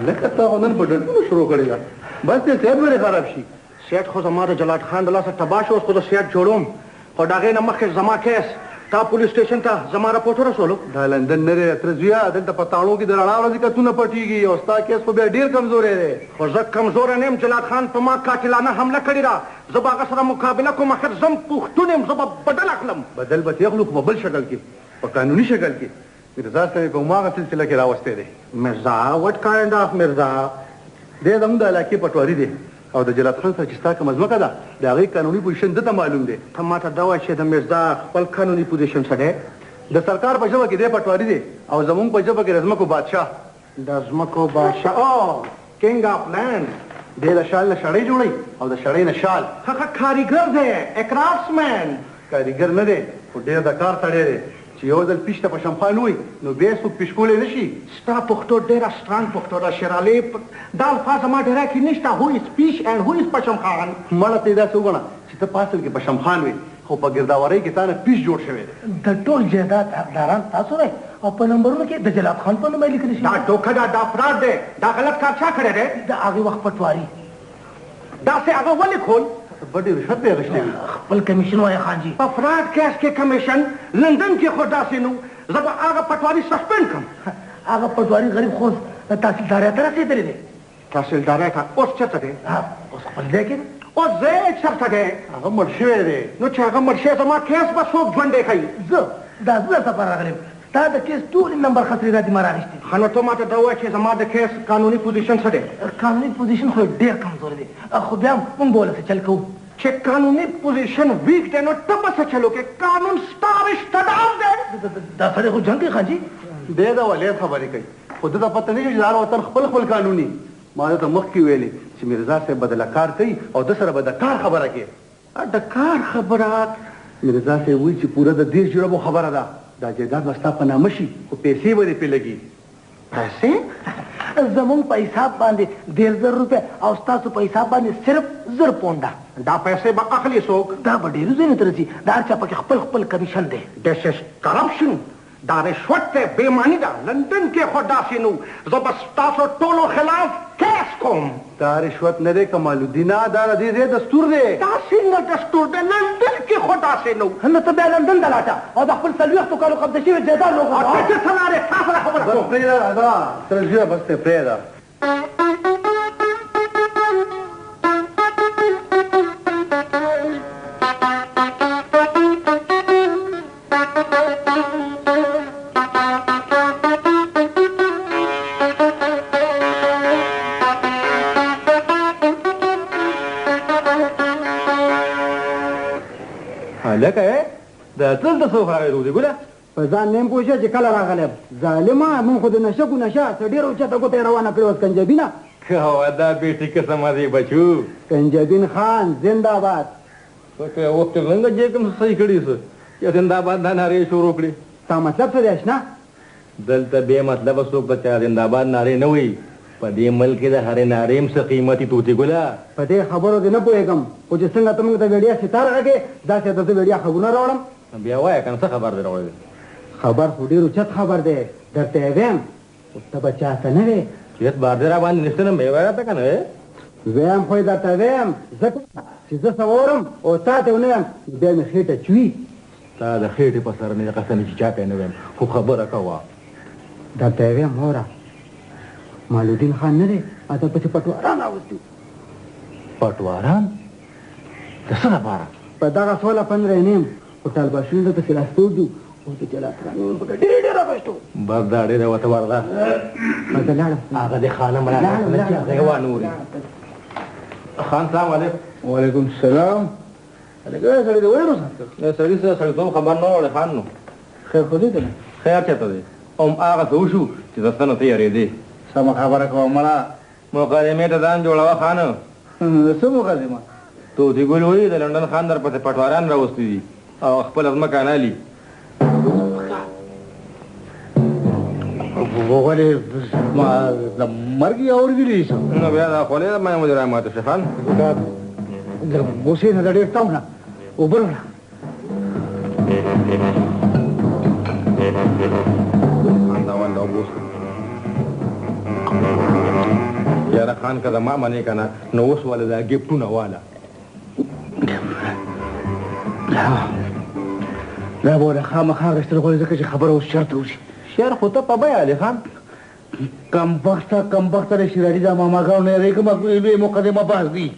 لکه تا خو نن په ډنډونو شروع کړې ده بس دې صحت ولې خراب شي صحت خو زما د جلات خان د لاسه تباه شو اوس خو د صحت جوړوم خو د هغې نه مخکې زما کیس تا پولیس سټیشن ته زما رپورټ ورسولو دا لندن نه دی تره زویه دلته په تاڼو کې د رڼا ورځې کتونه پټېږي او ستا کیس خو بیا ډېر کمزوری دی خو زه کمزوری نه یم جلات خان په ما قاتلانه حمله کړې ده زه به هغه سره مقابله کوم اخر زم پښتون یم زه به بدل اخلم بدل به تې اخلو په بل شکل کې په قانوني شکل کې مرزا صاحب په هماغه سلسله کې راوستی دی مرزا وټ کاینډ آف مرزا دی زموږ د علاقې پټواري دی او د جلات خان سره چې ستا کومه ځمکه ده د هغې قانوني پوزیشن ده ته معلوم دی ته ما ته دا وایه چې د مرزا خپل قانوني پوزیشن څه دی د سرکار په ژبه کې دی پټواري دی او زموږ په ژبه کې د ځمکو بادشاه د ځمکو بادشاه او کینګ آف لینډ دی د شال نه شړۍ جوړوي او د شړۍ نه شال هغه کاریګر دی اکرافټسمین کاریګر نه دی خو ډېر د کار سړی دی چې یو ځل پیش ته په شمخان ووایي نو بیا څوک پیش کولی نه شي ستا پښتو ډېره سټرانګ پښتو ده شیرعلي دا الفاظ زما ډېری کې نشته هو از پیش اینډ هو از پشمخان مړه ته یې داسې وګڼه چې ته په اصل کې پشمخان وې خو په ګرداورۍ کې تا نه پیش جوړ شوی دی د ټول جایداد حقداران تاسو دی او په نمبرونو کې د جلات خان په نوم یې لیکلی شي دا ټوکه ده دا فراډ دی دا غلط کار چا کړی دی د هغې وخت پټواري داسې هغه ولې کول بډې رشوت به یې اخیستی وي خپل کمیشن وایه خانجي په فراډ کیس کې کمیشن لندن کې خو داسې نو زه به هغه پټواري سسپینډ کړم هغه پټواري غریب خو تحصیلدارۍ ته رسېدلی دی تحصیلدارۍ ته اوس چېرته دی اوس خپل ځای کې دی اوس ځای چېرته دی هغه مړ شوی دی نو چې هغه مړ شوی زما کیس به څوک ژوندی کوي زه دا زه سفر راغلی ستا د کیس ټولې نمبر خطرې را دي ما راغېستې ښه نو ته ما ته دا ووایه چې زما د کیس قانوني پوزیشن څه دی قانوني پوزیشن خو ډېر کمزوری دی خو بیا هم موږ به ولسه چل کوو چې قانوني پوزیشن ویک دی نو ته به څه چلو کې قانون ستا رشته دار دی دا سړی خو جنګ کوي خانجي دی د ولید خبرې کوي خو ده ته پته نه شي چې دا وطن خپل خپل قانوني ما ده ته مخکې ویلې چې مرزا صاحب به دله کار کوي او ده سره به د کار خبره کوي د کار خبره مرزا صاحب وایي چې پوره د 10 جربو خبره ده دا جایداد به ستا په نامه شي خو پیسې به دې پرې لګي پیسې زمونږ په حساب باندې 1,000 روپۍ او ستاسو په حساب باندې صرف 1000 پونډه دا پیسې به اخلي څوک دا به ډېرو ځایونو ته رسي دا هر چا پکې خپل خپل کمیشن دی دس از کرپشن دا رشوت دی بېماني ده لندن کې خو داسې نو زه به ستاسو ټولو خلاف کیس کوم دا رشوت نه دی کمال الدینه دا د دې ځای دستور دی دا څنګه دستور دی لندن کې خو داسې نو نو ته بیا لندن ته لاړه او د خپل 40 کالو قبضه شوي جایداد وګوره ته چې څه لارې تا سره خبره بس کوم پرېږده دا تر ژویه بس ته پرېږده لکه دا دلته څوک راغلی دی ګوله په ځان نیم پوه شه چې کله راغلی ظالمه مونږ خو د نشه کو نشه څه ډېره اوچته ګوته یې روانه کړې اوس کنجبینه که دا بیټي قسمه دی بچو کنجبین خان زنده باد که وخت څنګه چې کوم صحیح کړي څه چې زنده باد دا نارې شروع کړي ستا مطلب څه دی اشنا دلته بې مطلبه څوک د چا زنده باد نارې نه وایي په دې ملک کې د هرې نارې هم څه قیمتي توتي ګله په دې خبرو دې نه پوهېږم خو چې څنګه ته موږ ته ویډیا ستار راکې داسې درته ویډیا خبرونه راوړم بیا وایه که نه څه خبر دی راوړی خبر خو ډېر اوچت خبر دی درته یې ویم خو ته به چاته نه وې چېت بار دی را باندې نشته نه مې وایه ته که نه ویم خو یې درته ویم ځکه چې زه څه واورم او تا ته ونه ویم بیا مې خېټه چوي تا د خېټې په سر نه قسم چې چا ته نه ویم خو خبره کوه درته یې ویم اوره مالودین خان نه دی اته پسې پټواران راوستي پټواران د څه لپاره په دغه 16-15 نیم خو طالباشونو ته پسې راستور دي او د جلات خان پکې ډېر راغشتو بس دا ډېره ورته ورده زه لاړم هغه د خانم راغله چې هغه یې وانوري خان سلام علیکم وعلیکم السلام هلکه سړی دی ولې روسته سړي سره سړیتوب خبر نه وړی خان نو خیر خو دې ته نه خیر چېرته دی هم هغه څه وشو چې د څه نه ته یېرېدې سمه خبره کوه مړه مقدمې ته ځان جوړوه خانه څه مقدمه توتي ګل وایي د لندن خان در پسې پټواران راوستي دي او خپله ځمکه نالي ولې د مرګ یې اورېدلی څه نو بیا دا خولې د باندې مدې راماته شي خان د غوسې نه د ډېر تم نه اوبه راوړه خان دا ونده وبوس یاره خان که زما منې که نه نو اوس والا دا ګفټونه واله دا به له خامخا اخېستل غواړي ځکه چې خبره اوس شرط وشي شر خو ته په بیه علي خان کم بخته د شیرالي دا ماماګانو نه یې کومه لوی مقدمه بحث دی